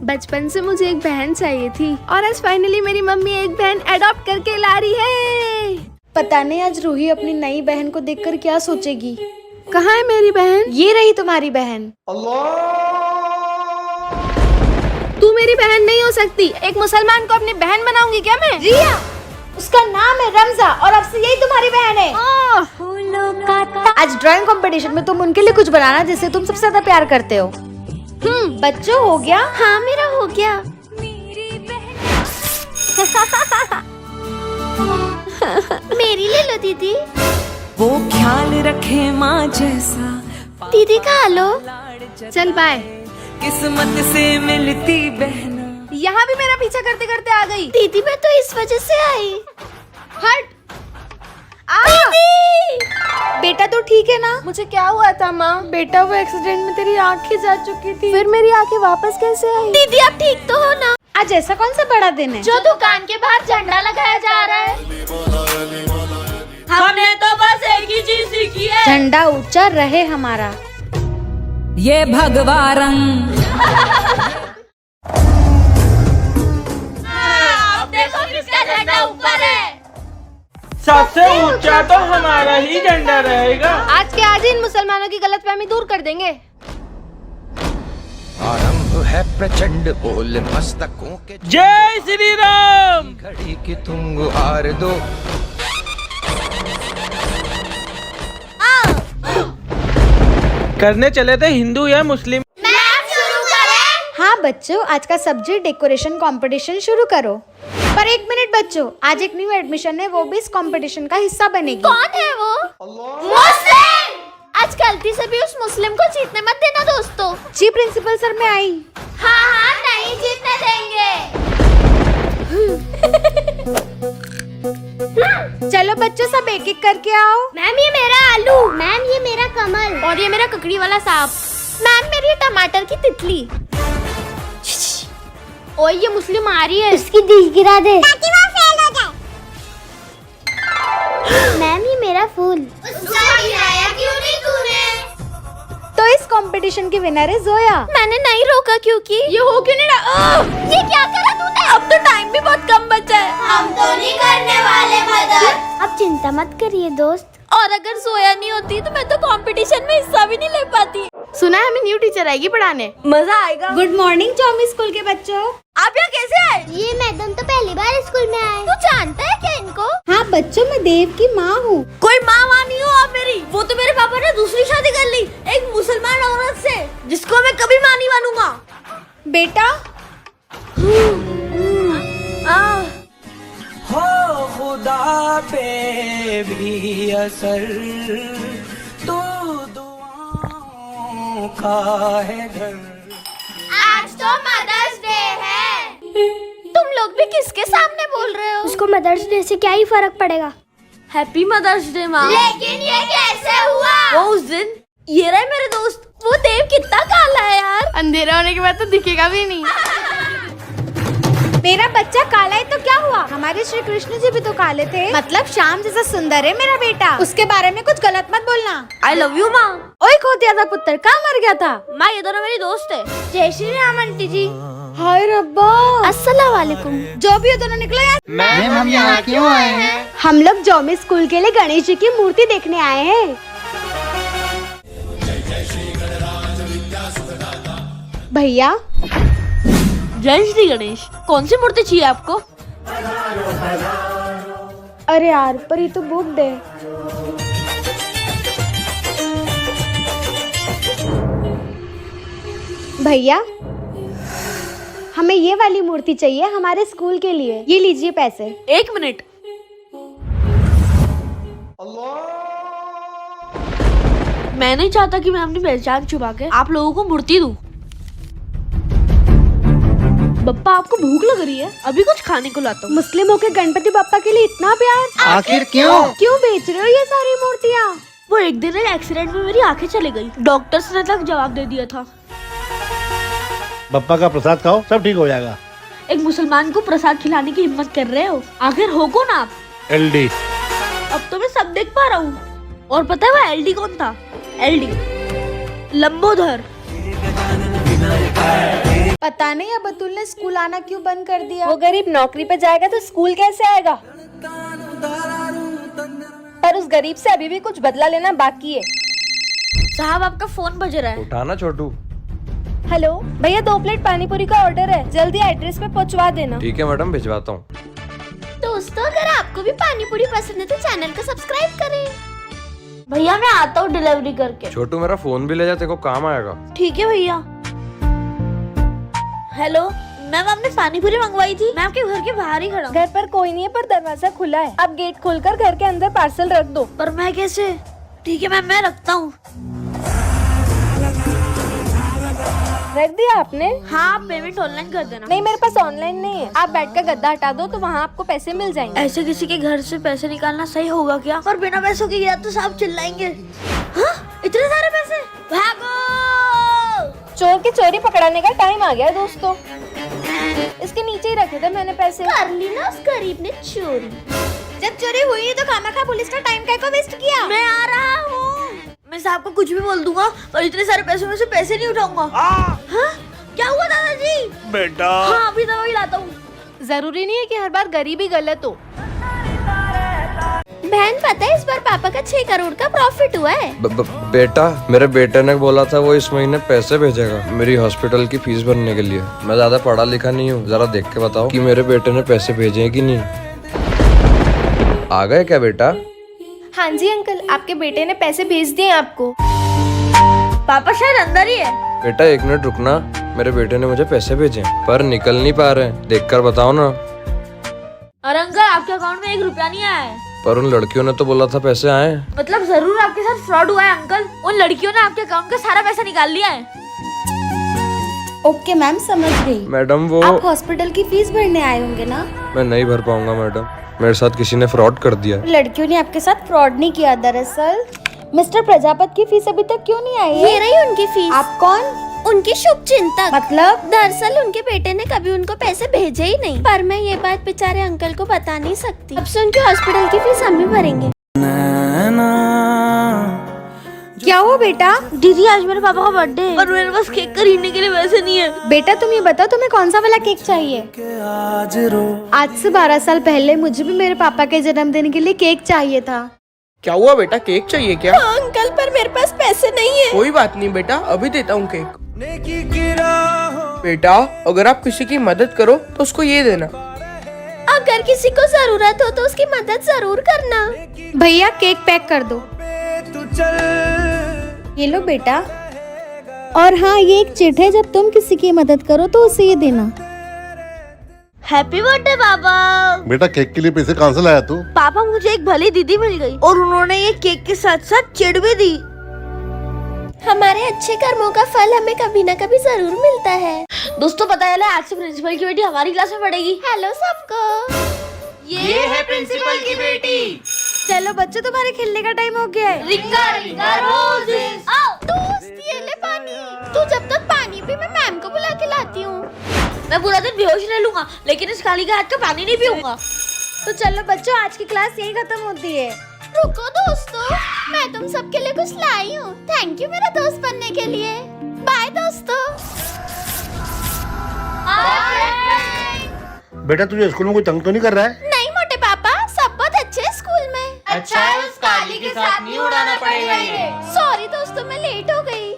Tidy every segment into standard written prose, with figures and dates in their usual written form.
बचपन से मुझे एक बहन चाहिए थी और आज फाइनली मेरी मम्मी एक बहन अडॉप्ट करके ला रही है। पता नहीं आज रूही अपनी नई बहन को देखकर क्या सोचेगी। कहाँ है मेरी बहन? ये रही तुम्हारी बहन। तू मेरी बहन नहीं हो सकती। एक मुसलमान को अपनी बहन बनाऊंगी क्या मैं? रिया, उसका नाम है रमजा और अब से यही तुम्हारी बहन है। आज ड्राइंग कंपटीशन में तुम उनके लिए कुछ बनाना जिससे तुम सबसे ज्यादा प्यार करते हो। बच्चों हो गया? हाँ मेरा हो गया। मेरी ले लो दीदी। वो ख्याल रखे माँ जैसा। दीदी खा लो। चल बाय। किस्मत से मिलती बहना। यहाँ भी मेरा पीछा करते करते आ गई। दीदी मैं तो इस वजह से आई। हट। दीदी! बेटा तो ठीक है ना? मुझे क्या हुआ था माँ? बेटा वो एक्सीडेंट में तेरी आंखें जा चुकी थी। फिर मेरी आंखें वापस कैसे आई? दीदी आप ठीक तो हो ना? आज ऐसा कौन सा बड़ा दिन है जो दुकान के बाहर झंडा लगाया जा रहा है? हमने तो बस एक ही चीज सीखी है। झंडा ऊंचा रहे हमारा। ये भगवा रंग। अब देखो किसका झंडा ऊपर है। सबसे ऊंचा तो हमारा ही झंडा रहेगा। आज के आज इन मुसलमानों की गलतफहमी दूर कर देंगे। आरंभ है प्रचंड बोल मस्तकों के। जय श्री राम। घड़ी की तुम गुहार दो। करने चले थे हिंदू या मुस्लिम। हाँ बच्चों, आज का सब्जेक्ट डेकोरेशन कंपटीशन शुरू करो। पर एक मिनट बच्चों, आज एक न्यू एडमिशन है, वो भी इस कंपटीशन का हिस्सा बनेगी। कौन है वो? मुस्लिम। आज गलती से भी उस मुस्लिम को जीतने मत देना दोस्तों। जी प्रिंसिपल सर मैं आई। हाँ नहीं जीतने देंगे। चलो बच्चों सब एक एक करके आओ। मैम ये मेरा आलू। मैम ये मेरा कमल। और ये मेरा ककड़ी वाला सांप। मैम मेरी टमाटर की तितली। ओए ये मुस्लिम आ रही है। उसकी दिल गिरा दे ताकि वो फेल हो जाए। मैम ये मेरा फूल। उसका गिराया क्यों नहीं तूने? तो इस कंपटीशन की विनर है जोया। मैंने नहीं रोका क्योंकि ये हो क्यों नहीं रहा? ये क्या करा तूने? अब तो टाइम भी बहुत कम बचा है। हम तो नहीं करने वाले मदद। अब चिंता मत करिए दोस्त। और अगर सोया नहीं होती तो मैं तो कंपटीशन में हिस्सा भी नहीं ले पाती। सुना है हमें न्यू टीचर आएगी पढ़ाने। मजा आएगा। गुड मॉर्निंग चौमी स्कूल के बच्चों। आप यहाँ कैसे आए? ये मैडम तो पहली बार स्कूल में आए। तू जानता है क्या इनको? हाँ बच्चों, मैं देव की माँ हूँ। कोई माँ नहीं हो आप मेरी। वो तो मेरे पापा ने दूसरी शादी कर ली एक मुसलमान औरत से, जिसको मैं कभी माँ नहीं बनूंगा। बेटा हो खुदा पे भी असर तो दुआओं का है घर। आज तो मदर्स डे है। तुम लोग भी किसके सामने बोल रहे हो? उसको मदर्स डे से क्या ही फर्क पड़ेगा। हैप्पी मदर्स डे माँ। लेकिन ये कैसे हुआ? वो उस दिन ये रहे मेरे दोस्त। वो देव कितना काला है यार। अंधेरा होने के बाद तो दिखेगा भी नहीं। मेरा बच्चा काला है तो क्या हुआ? हमारे श्री कृष्ण जी भी तो काले थे। मतलब शाम जैसा सुंदर है मेरा बेटा। उसके बारे में कुछ गलत मत बोलना। आई लव यू माँ। ओए खोतिया था पुत्र, कहाँ मर गया था? माँ ये दोनों मेरी दोस्त है। जय श्री राम आंटी जी। हाय रब्बा। अस्सलाम वालेकुम। जो भी हो दोनों निकलो यार। मैम हम यहाँ क्यों आए हैं? हम लोग जौमी स्कूल के लिए गणेश जी की मूर्ति देखने आए हैं। भैया जय श्री गणेश। कौन सी मूर्ति चाहिए आपको? अरे यार पर ये तो बुक दे। भैया हमें ये वाली मूर्ति चाहिए हमारे स्कूल के लिए। ये लीजिए पैसे। एक मिनट। मैं नहीं चाहता कि मैं अपनी पहचान छुपा के आप लोगों को मूर्ति दूं। बप्पा आपको भूख लग रही है? अभी कुछ खाने को लाता हूँ। मुस्लिमों के गणपति बप्पा के लिए इतना प्यार? आखिर क्यों? क्यों बेच रहे हो ये सारी मूर्तियाँ? वो एक दिन एक एक्सीडेंट में मेरी आंखें चली गई। डॉक्टर्स ने तक जवाब दे दिया था। बप्पा का प्रसाद खाओ, सब ठीक हो जाएगा। एक मुसलमान को प्रसाद खिलाने की हिम्मत कर रहे हो? आखिर हो कौन आप? एलडी। अब तो मैं सब देख पा रहा हूँ। और पता है वो एलडी कौन था? एलडी लंबोदर। पता नहीं अब बतुल ने स्कूल आना क्यों बंद कर दिया। वो गरीब नौकरी पे जाएगा तो स्कूल कैसे आएगा। पर उस गरीब से अभी भी कुछ बदला लेना बाकी है। साहब आपका फोन बज रहा है। उठाना छोटू। हेलो भैया, 2 प्लेट पानी पूरी का ऑर्डर है, जल्दी एड्रेस पे पहुंचवा देना। ठीक है मैडम, भिजवाता हूँ। दोस्तों अगर आपको भी पानी पूरी पसंद है तो चैनल को सब्सक्राइब करें। भैया मैं आता हूँ डिलीवरी करके। छोटू मेरा फोन भी ले जा, तेरे को काम आएगा। ठीक है भैया। हेलो मैम, आपने पानी पूरी मंगवाई थी। मैं आपके घर के बाहर ही खड़ा हूँ। घर पर कोई नहीं है पर दरवाजा खुला है। आप गेट खोलकर घर के अंदर पार्सल रख दो। पर मैं कैसे? ठीक है मैम, मैं रखता हूँ। रख दिया आपने? हाँ, आप पेमेंट ऑनलाइन कर देना। नहीं, मेरे पास ऑनलाइन नहीं है। आप बेड का गद्दा हटा दो तो वहाँ आपको पैसे मिल जाएंगे। ऐसे किसी के घर से पैसे निकालना सही होगा क्या? और बिना पैसों के गया तो साहब चिल्लाएंगे। हाँ? इतने सारे पैसे? भागो! चोर की चोरी पकड़ाने का टाइम आ गया है दोस्तों। इसके नीचे ही रखे थे मैंने पैसे। कर ली ना उस गरीब ने चोरी। जब चोरी हुई तो खामखा पुलिस का टाइम का वेस्ट किया। मैं आ रहा हूँ। मैं साहब को कुछ भी बोल दूंगा और इतने सारे पैसों में से पैसे नहीं उठाऊंगा। हाँ? क्या हुआ दादाजी? बेटा हाँ, अभी दवाई लाता हूँ। जरूरी नहीं है कि हर बार गरीबी गलत हो। बहन पता है इस बार पापा का 6 करोड़ का प्रॉफिट हुआ है। बेटा, मेरे बेटे ने बोला था वो इस महीने पैसे भेजेगा मेरी हॉस्पिटल की फीस भरने के लिए। मैं ज्यादा पढ़ा लिखा नहीं हूँ, जरा देख के बताओ कि मेरे बेटे ने पैसे भेजे हैं कि नहीं। आ गए क्या बेटा? हाँ जी अंकल, आपके बेटे ने पैसे भेज दिए आपको। पापा शायद अंदर ही है। बेटा 1 मिनट रुकना, मेरे बेटे ने मुझे पैसे भेजे पर निकल नहीं पा रहे, देख कर बताओ ना। और अंकल आपके अकाउंट में 1 रुपया नहीं आया है। पर उन लड़कियों ने तो बोला था पैसे आए। मतलब जरूर आपके साथ फ्रॉड हुआ है अंकल। उन लड़कियों ने आपके अकाउंट का सारा पैसा निकाल लिया है। ओके मैम, समझ गई। मैडम वो आप हॉस्पिटल की फीस भरने आए होंगे ना? मैं नहीं भर पाऊंगा मैडम, मेरे साथ किसी ने फ्रॉड कर दिया। लड़कियों ने आपके साथ फ्रॉड नहीं किया। दरअसल मिस्टर प्रजापत की फीस अभी तक क्यों नहीं आई है? ये रही उनकी फीस। आप कौन? उनकी शुभ चिंतक। मतलब? दरअसल उनके बेटे ने कभी उनको पैसे भेजे ही नहीं। पर मैं ये बात बेचारे अंकल को बता नहीं सकती। अब से उनके हॉस्पिटल की फीस हम ही भरेंगे। क्या हुआ बेटा? दीदी आज मेरे पापा का बर्थडे है और मेरे पास केक खरीदने के लिए पैसे नहीं है। बेटा तुम ये बताओ तुम्हें कौन सा वाला केक चाहिए? आज से 12 साल पहले मुझे भी मेरे पापा के जन्मदिन के लिए केक चाहिए था। क्या हुआ बेटा, केक चाहिए क्या? अंकल पर मेरे पास पैसे नहीं है। कोई बात नहीं बेटा, अभी देता हूँ केक। बेटा अगर आप किसी की मदद करो तो उसको ये देना। अगर किसी को जरूरत हो तो उसकी मदद जरूर करना। भैया केक पैक कर दो। ये लो बेटा। और हाँ, ये एक चिट है, जब तुम किसी की मदद करो तो उसे ये देना। हैप्पी बर्थडे पापा। बेटा केक के लिए पैसे कहाँ से लाया तू? पापा मुझे एक भली दीदी मिल गई और उन्होंने ये केक के साथ साथ चिट भी दी। हमारे अच्छे कर्मों का फल हमें कभी न कभी जरूर मिलता है। दोस्तों पता है आज से प्रिंसिपल की बेटी हमारी क्लास में पढ़ेगी। हेलो सबको। ये है प्रिंसिपल की बेटी। चलो बच्चों, तुम्हारे खेलने का टाइम हो गया है। रिंगा रिंगा रोजेस। आओ दोस्त, ये ले पानी। तू जब तक पानी पी, मैं मैम को बुला के लाती हूँ। मैं पूरा दिन बेहोश रह लूंगा लेकिन इस खाली का हाथ का पानी नहीं पीऊंगा। तो चलो बच्चों, आज की क्लास यही खत्म होती है। रुको दोस्तों, मैं तुम सबके लिए कुछ लाई हूँ। थैंक यू मेरा दोस्त बनने के लिए। बाय दोस्तों। बेटा तुझे स्कूल में कोई तंग तो नहीं कर रहा है? नहीं मोटे पापा, सब बहुत अच्छे हैं स्कूल में। अच्छा है, उस काली के साथ नहीं उड़ाना पड़ेगा ये। सॉरी दोस्तों, मैं लेट हो गई।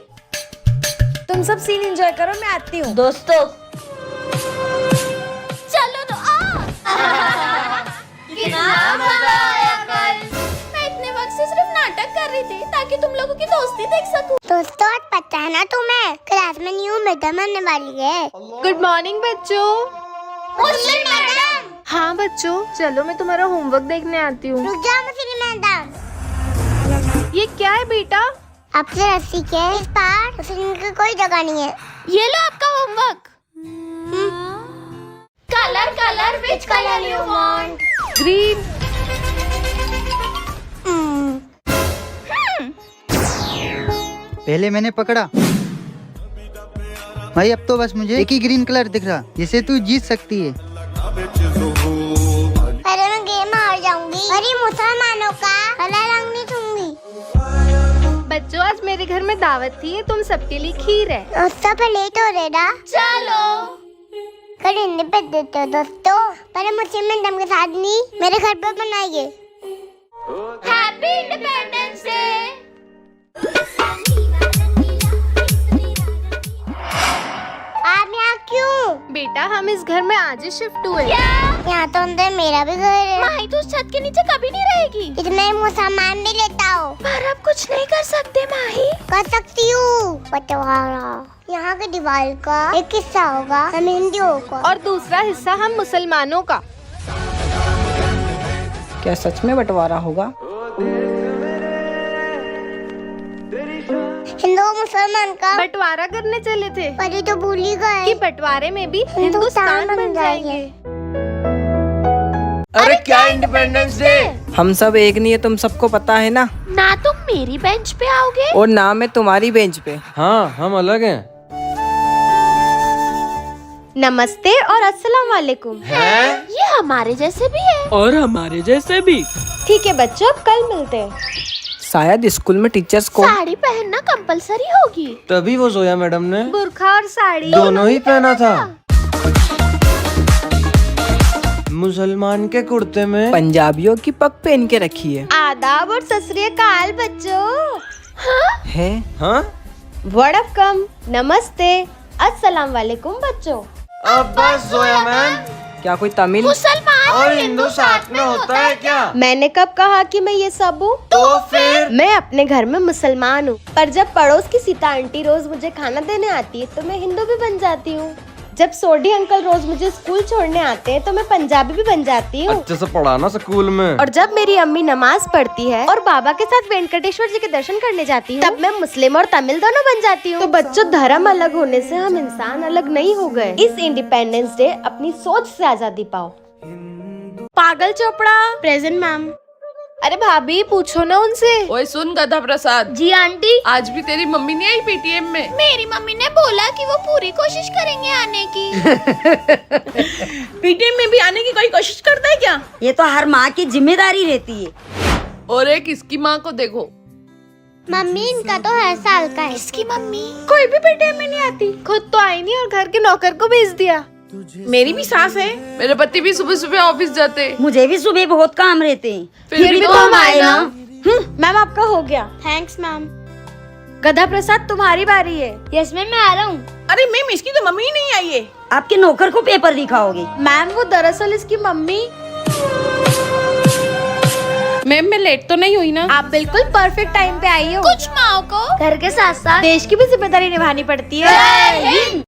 तुम सब सीन एंजॉय करो, मैं आती हूँ। दोस्तों चलो तो कितना मजा आया कल। मैं इतने वक्त से सिर्फ नाटक कर रही थी ताकि तुम लोगों की दोस्ती देख सकूं। दोस्तों आज पता है ना तुम्हें, क्लास में न्यू मैडम आने वाली है। गुड मॉर्निंग बच्चों। मुस्लिम मैडम। हाँ बच्चों, चलो मैं तुम्हारा होमवर्क देखने आती हूँ। रुक जाओ मुस्लिम मैडम। ये क्या है बेटा? आपसे रस्सी के इस पार मुस्लिम की कोई जगह नहीं है। ये लो आपका homework. Colour colour, which colour you want? Green. पहले मैंने पकड़ा भाई, अब तो बस मुझे एक ही ग्रीन कलर दिख रहा जिसे तू जीत सकती है। अरे मैं गेम हार जाऊंगी। अरे मुसलमानों का काला रंग नहीं छूंगी। बच्चों आज मेरे घर में दावत थी, तुम सबके लिए खीर है। दोस्तों पे लेट हो रहे ना, चलो कल हिंदी पे देते हो दोस्तों, पर मुस्लिम मैडम के साथ नहीं, मेरे घर पर बनाइए। Happy independence day. आप यहाँ क्यों? बेटा हम इस घर में आज ही शिफ्ट हुए। यहाँ तो अंदर मेरा भी घर है। माही तो उस छत के नीचे कभी नहीं रहेगी। इतना ही मुँह सामान भी लेता हो। पर अब कुछ नहीं कर सकते माही। कर सकती हूँ। बंटवारा यहाँ के दीवार का एक हिस्सा होगा हम हिंदुओं का, और दूसरा हिस्सा हम मुसलमानों का। क्या सच में बंटवारा होगा? हिंदू मुसलमान का बंटवारा करने चले थे, पर ये तो भूल ही गए कि बंटवारे में भी हिंदुस्तान बन जाएंगे। अरे क्या इंडिपेंडेंस डे? हम सब एक नहीं है, तुम सबको पता है ना। ना तुम मेरी बेंच पे आओगे और ना मैं तुम्हारी बेंच पे। हाँ हम अलग हैं। नमस्ते और अस्सलाम वालेकुम। ये हमारे जैसे भी है। और हमारे जैसे भी। ठीक है बच्चों, अब कल मिलते हैं। शायद स्कूल में टीचर्स को साड़ी पहनना कंपलसरी होगी। तभी वो जोया मैडम ने बुर्खा और साड़ी दोनों ही पहना था। मुसलमान के कुर्ते में पंजाबियों की पग पहन के रखी है। आदाब और सत श्री अकाल बच्चों। है हाँ वड़कम, नमस्ते, अस्सलाम वालेकुम बच्चों। अब बस जोया मैम। क्या कोई तमिल? मुसलमान और हिंदू साथ में होता है क्या? मैंने कब कहा कि मैं ये सब हूँ? तो फिर मैं अपने घर में मुसलमान हूँ, पर जब पड़ोस की सीता आंटी रोज मुझे खाना देने आती है तो मैं हिंदू भी बन जाती हूँ। जब सोडी अंकल रोज मुझे स्कूल छोड़ने आते हैं तो मैं पंजाबी भी बन जाती हूँ। अच्छे से पढ़ाना स्कूल में। और जब मेरी अम्मी नमाज पढ़ती है और बाबा के साथ वेंकटेश्वर जी के दर्शन करने जाती हूँ, तब मैं मुस्लिम और तमिल दोनों बन जाती हूँ। तो बच्चों, धर्म अलग होने से हम इंसान अलग नहीं हो गए। इस इंडिपेंडेंस डे अपनी सोच से आजादी पाओ। पागल चोपड़ा। Present ma'am. अरे भाभी पूछो ना उनसे। ओए सुन गधा प्रसाद, जी आंटी। आज भी तेरी मम्मी नहीं आई पीटीएम में? मेरी मम्मी ने बोला कि वो पूरी कोशिश करेंगे आने की। पीटीएम में भी आने की कोई कोशिश करता है क्या? ये तो हर माँ की जिम्मेदारी रहती है। और एक इसकी माँ को देखो। मम्मी इनका तो हर साल का है। इसकी मम्मी कोई भी पेटीएम में नहीं आती, खुद तो आई नहीं और घर के नौकर को भेज दिया। मेरी भी सास है, मेरे पति भी सुबह सुबह ऑफिस जाते। मुझे भी सुबह बहुत काम रहते हैं। फिर भी तो हम आए ना। मैम आपका हो गया। Thanks ma'am. गधा प्रसाद तुम्हारी बारी है। यस मैम, मैं आ रहा हूँ। अरे मैम, इसकी तो मम्मी ही नहीं आई है। आपके नौकर को पेपर दिखाओगे? मैम वो दरअसल इसकी मम्मी। मैम मैं लेट तो नहीं हुई ना? आप बिल्कुल परफेक्ट टाइम पे आई हो। कुछ माओ को घर के साथ साथ देश की भी जिम्मेदारी निभानी पड़ती है।